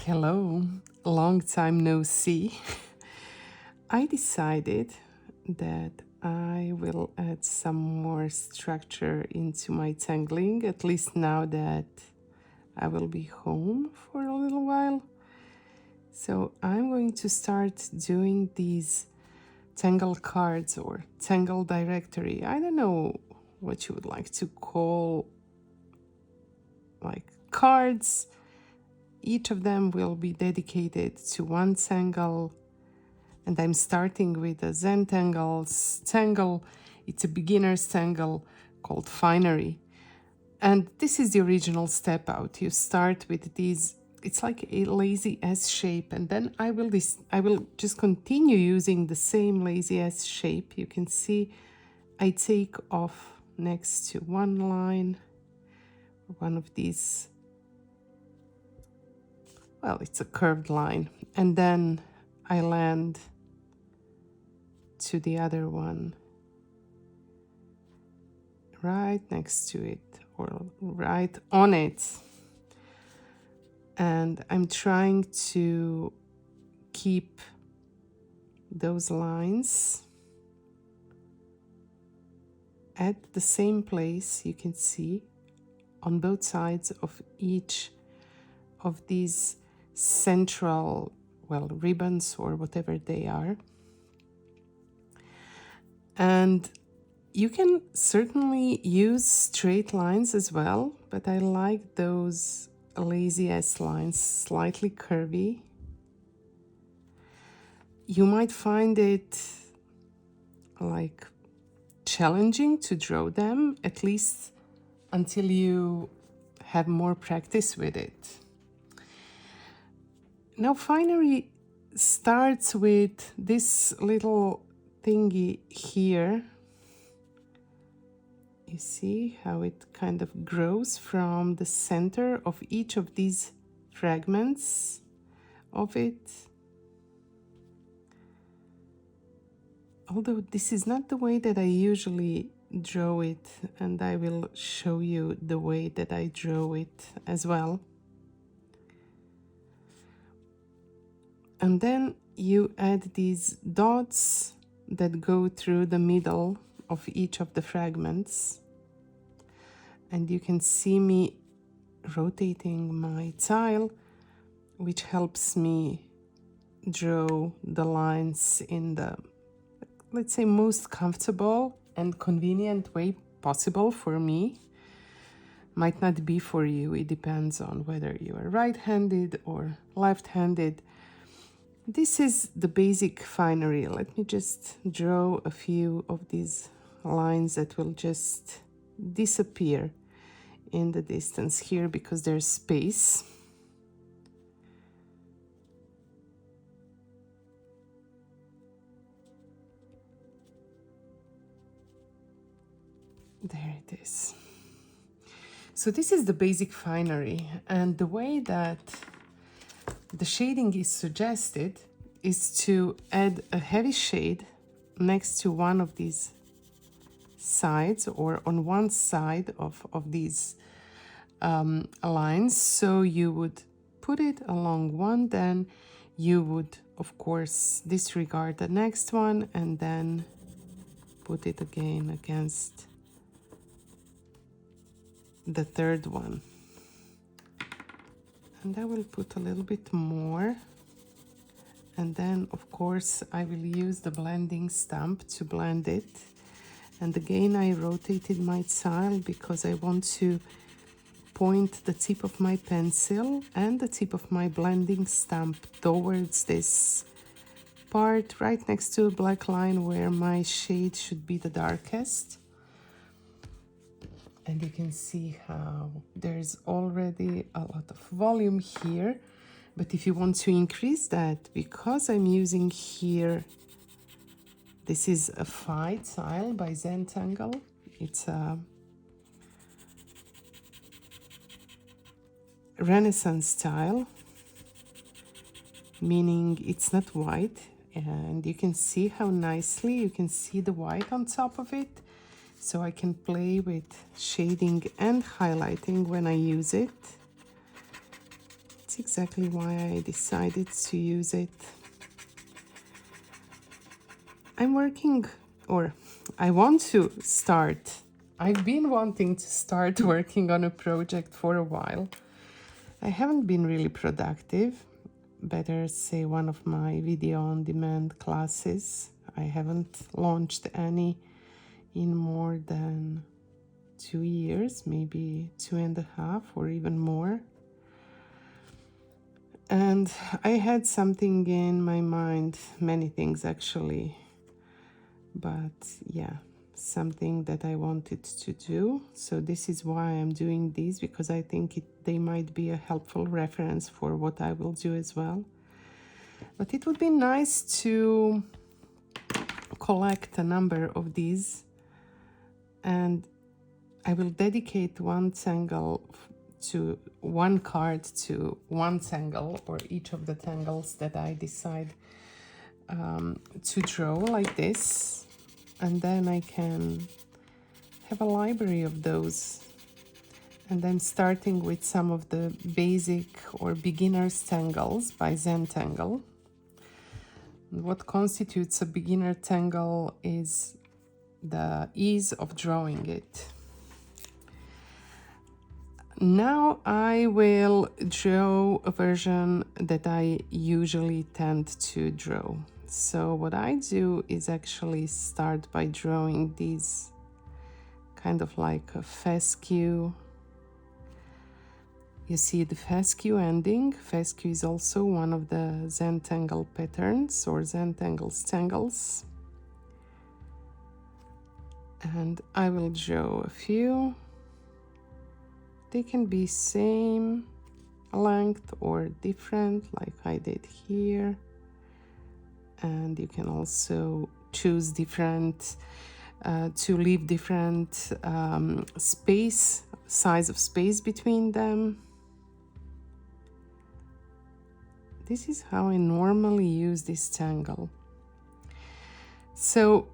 Hello, long time no see. I decided that I will add some more structure into my tangling, at least now that I will be home for a little while. So I'm going to start doing these Tangle cards or Tangle directory. I don't know what you would like to call like cards. Each of them will be dedicated to one Tangle, and I'm starting with a Zentangle's Tangle. It's a beginner's Tangle called Finery. And this is the original step out. You start with these, it's like a lazy S shape, and then I will just continue using the same lazy S shape. You can see I take off next to one line, one of these, well, it's a curved line, and then I land to the other one right next to it or right on it. And I'm trying to keep those lines at the same place. You can see on both sides of each of these central, well, ribbons or whatever they are. And you can certainly use straight lines as well, but I like those lazy S lines, slightly curvy. You might find it like challenging to draw them, at least until you have more practice with it. Now Finery starts with this little thingy here. You see how it kind of grows from the center of each of these fragments of it. Although this is not the way that I usually draw it, and I will show you the way that I draw it as well. And then you add these dots that go through the middle of each of the fragments. And you can see me rotating my tile, which helps me draw the lines in the, let's say, most comfortable and convenient way possible for me. Might not be for you. It depends on whether you are right-handed or left-handed. This is the basic Finery. Let me just draw a few of these lines that will just disappear in the distance here because there's space. There it is. So this is the basic Finery, and the way that the shading is suggested is to add a heavy shade next to one of these sides or on one side of these lines. So you would put it along one, then you would of course disregard the next one and then put it again against the third one. And I will put a little bit more, and then of course I will use the blending stamp to blend it. And again I rotated my tile because I want to point the tip of my pencil and the tip of my blending stamp towards this part right next to a black line where my shade should be the darkest. And you can see how there's already a lot of volume here. But if you want to increase that, because I'm using here, this is a Phi tile by Zentangle. It's a Renaissance tile, meaning it's not white. And you can see how nicely you can see the white on top of it. So I can play with shading and highlighting when I use it. It's that's exactly why I decided to use it. I'm working, or I want to start. I've been wanting to start working on a project for a while. I haven't been really productive. Better say one of my video on demand classes. I haven't launched any in more than 2 years, maybe 2.5 or even more. And I had something in my mind, many things actually, but yeah, something that I wanted to do. So this is why I'm doing these, because I think they might be a helpful reference for what I will do as well. But it would be nice to collect a number of these, and I will dedicate one tangle to one card to one tangle, or each of the tangles that I decide to draw like this, and then I can have a library of those. And I'm starting with some of the basic or beginner's tangles by Zentangle. What constitutes a beginner tangle is the ease of drawing it. Now I will draw a version that I usually tend to draw. So what I do is actually start by drawing these kind of like a fescue. You see the fescue ending. Fescue is also one of the Zentangle patterns or Zentangle's tangles. And I will draw a few. They can be same length or different, like I did here. And you can also choose different, to leave different size of space between them. This is how I normally use this tangle. So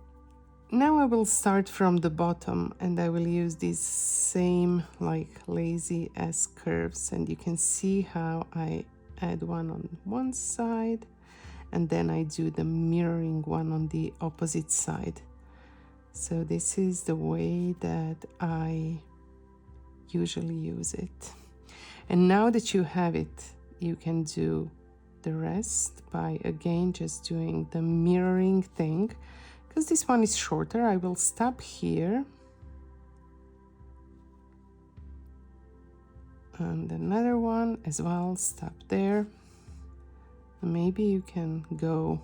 now I will start from the bottom, and I will use these same like lazy S curves, and you can see how I add one on one side and then I do the mirroring one on the opposite side. So this is the way that I usually use it. And now that you have it, you can do the rest by again just doing the mirroring thing. Because this one is shorter, I will stop here. And another one as well, stop there. And maybe you can go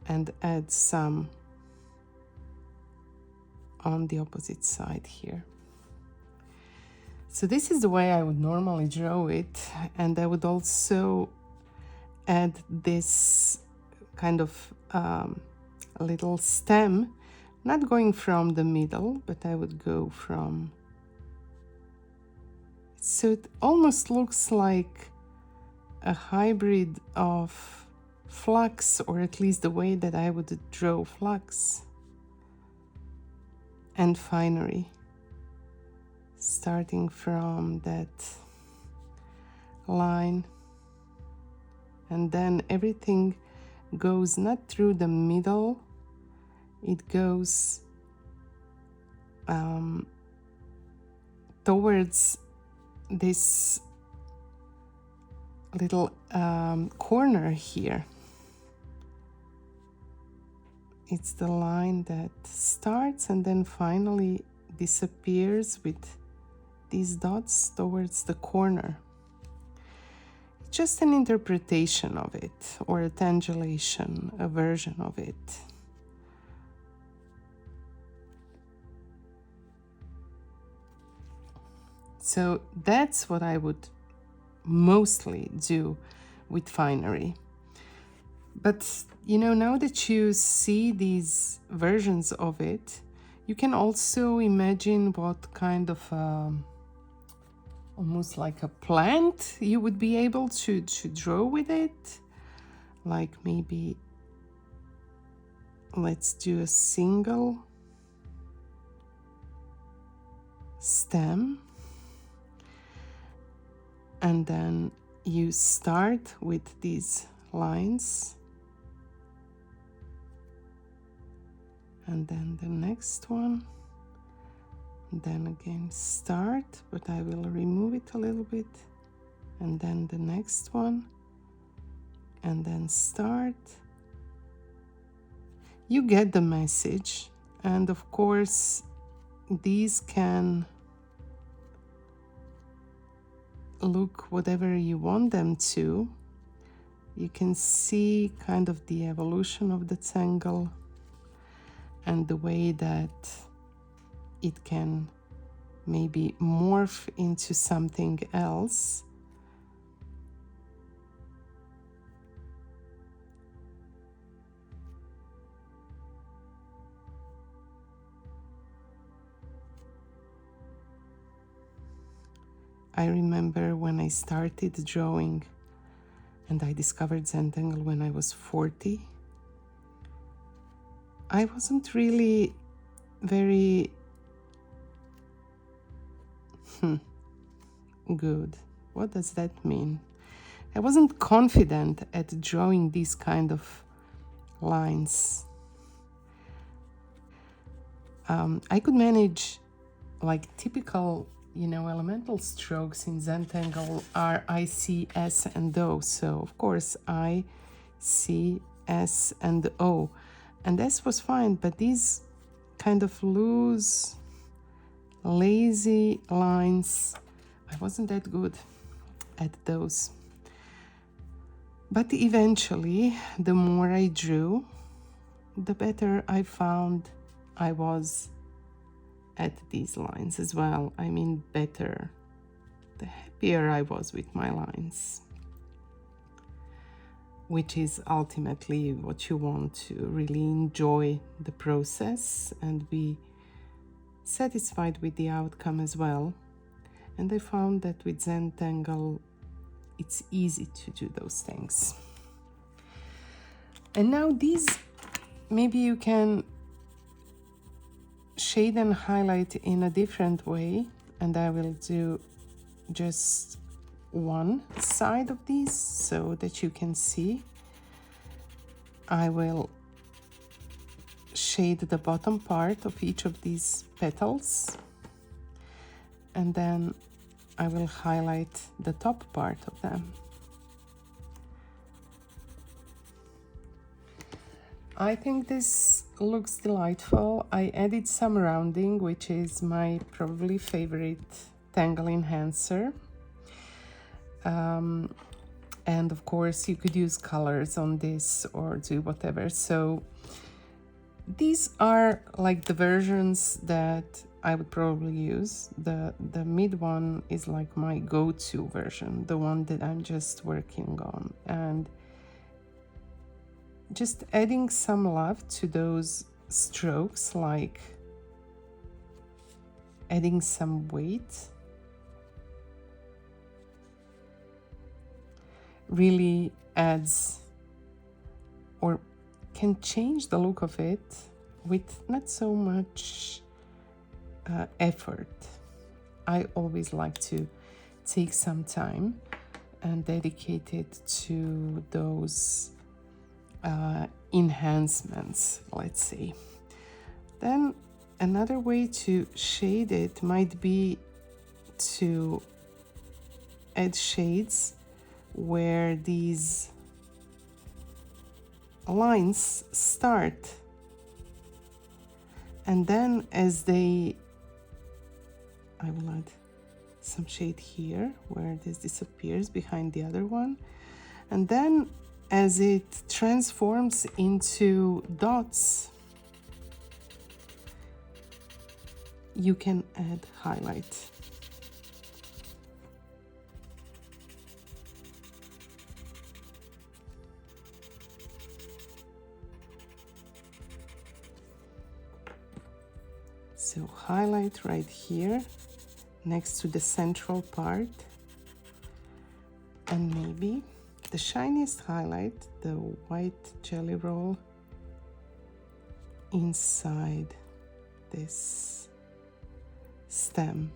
and add some on the opposite side here. So this is the way I would normally draw it, and I would also add this kind of a little stem, not going from the middle, but I would go from, so it almost looks like a hybrid of flux, or at least the way that I would draw flux and finery, starting from that line, and then everything goes not through the middle, it goes towards this little corner here. It's the line that starts and then finally disappears with these dots towards the corner. It's just an interpretation of it, or a tangulation, a version of it. So that's what I would mostly do with Finery. But you know, now that you see these versions of it, you can also imagine what kind of almost like a plant you would be able to draw with it. Like maybe let's do a single stem. and then you start with these lines, and then the next one, and then again start, but I will remove it a little bit, and then the next one, and then start. You get the message, and of course these can look whatever you want them to. You can see kind of the evolution of the tangle and the way that it can maybe morph into something else. I remember when I started drawing and I discovered Zentangle when I was 40. I wasn't really very good. What does that mean? I wasn't confident at drawing these kind of lines. I could manage like typical, elemental strokes in Zentangle are I, C, S, and O. So of course I, C, S, and O. And S was fine, but these kind of loose, lazy lines, I wasn't that good at those. But eventually, the more I drew, the better I found I was at these lines as well. I mean, better, the happier I was with my lines, which is ultimately what you want, to really enjoy the process and be satisfied with the outcome as well. And I found that with Zentangle, it's easy to do those things. And now these, maybe you can shade and highlight in a different way, and I will do just one side of these so that you can see. I will shade the bottom part of each of these petals, and then I will highlight the top part of them. I think this looks delightful. I added some rounding, which is my probably favorite tangle enhancer. And of course you could use colors on this or do whatever. So these are like the versions that I would probably use. The mid one is like my go-to version, the one that I'm just working on. And just adding some love to those strokes, like adding some weight, really adds or can change the look of it with not so much effort. I always like to take some time and dedicate it to those enhancements, let's say. Then another way to shade it might be to add shades where these lines start, and then as I will add some shade here where this disappears behind the other one, and then as it transforms into dots, you can add highlight. So highlight right here next to the central part, and maybe the shiniest highlight, the white jelly roll, inside this stem.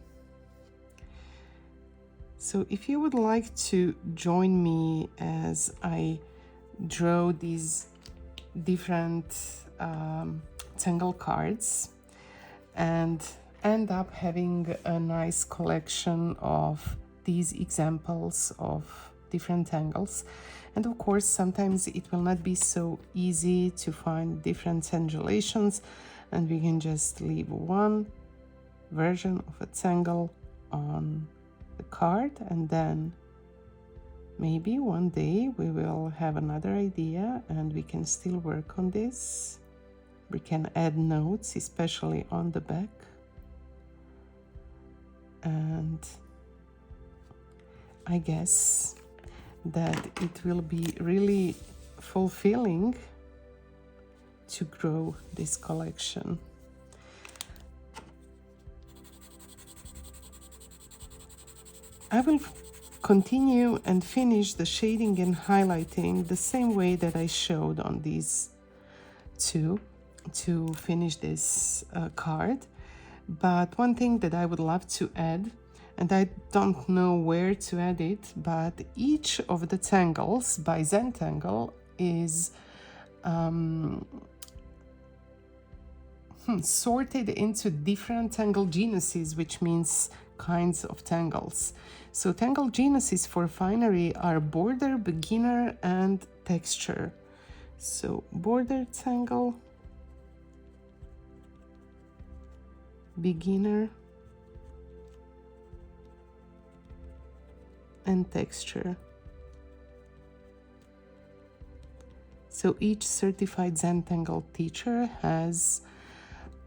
So if you would like to join me as I draw these different Tangle cards and end up having a nice collection of these examples of different tangles. And of course, sometimes it will not be so easy to find different tangulations, and we can just leave one version of a tangle on the card, and then maybe one day we will have another idea and we can still work on this. We can add notes, especially on the back. And I guess that it will be really fulfilling to grow this collection. I will continue and finish the shading and highlighting the same way that I showed on these two to finish this card. But one thing that I would love to add, and I don't know where to add it, but each of the tangles by Zentangle is sorted into different tangle genuses, which means kinds of tangles. So tangle genuses for Finery are border, beginner, and texture. So border tangle, beginner, and texture. So each certified Zentangle teacher has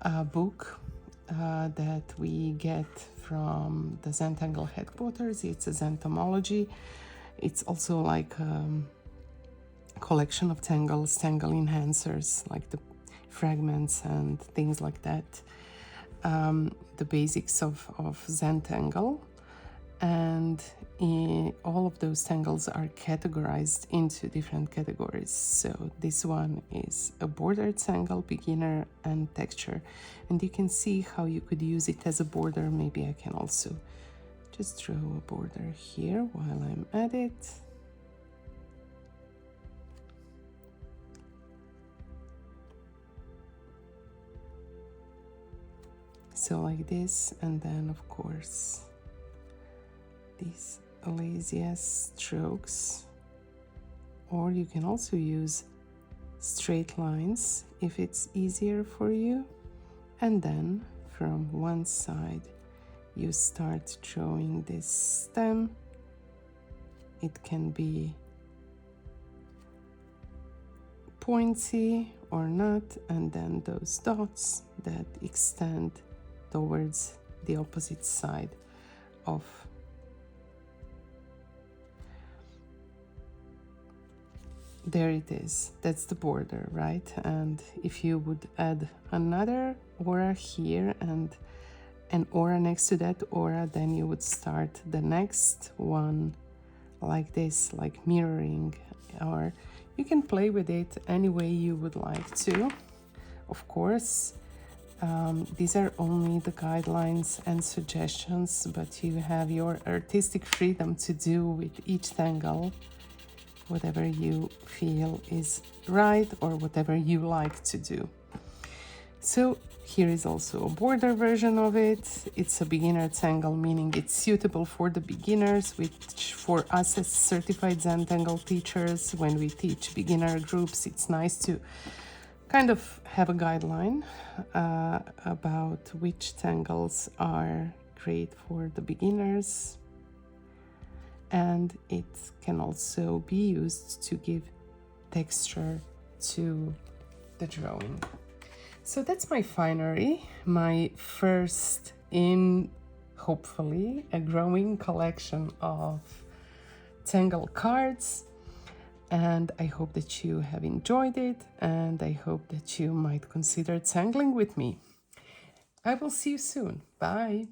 a book that we get from the Zentangle headquarters. It's a Zentomology. It's also like a collection of tangles, tangle enhancers, like the fragments and things like that. The basics of Zentangle. And all of those tangles are categorized into different categories. So this one is a border tangle, beginner, and texture. And you can see how you could use it as a border. Maybe I can also just draw a border here while I'm at it. So like this, and then of course these laziest strokes, or you can also use straight lines if it's easier for you. And then from one side you start drawing this stem. It can be pointy or not, and then those dots that extend towards the opposite side of there it is. That's the border, right? And if you would add another aura here and an aura next to that aura, then you would start the next one like this, like mirroring, or you can play with it any way you would like to. Of course, these are only the guidelines and suggestions, but you have your artistic freedom to do with each tangle whatever you feel is right or whatever you like to do. So here is also a border version of it. It's a beginner tangle, meaning it's suitable for the beginners, which for us as certified Zentangle teachers, when we teach beginner groups, it's nice to kind of have a guideline about which tangles are great for the beginners. And it can also be used to give texture to the drawing. So that's my Finery, my first in, hopefully, a growing collection of Tangle cards. And I hope that you have enjoyed it, and I hope that you might consider tangling with me. I will see you soon. Bye.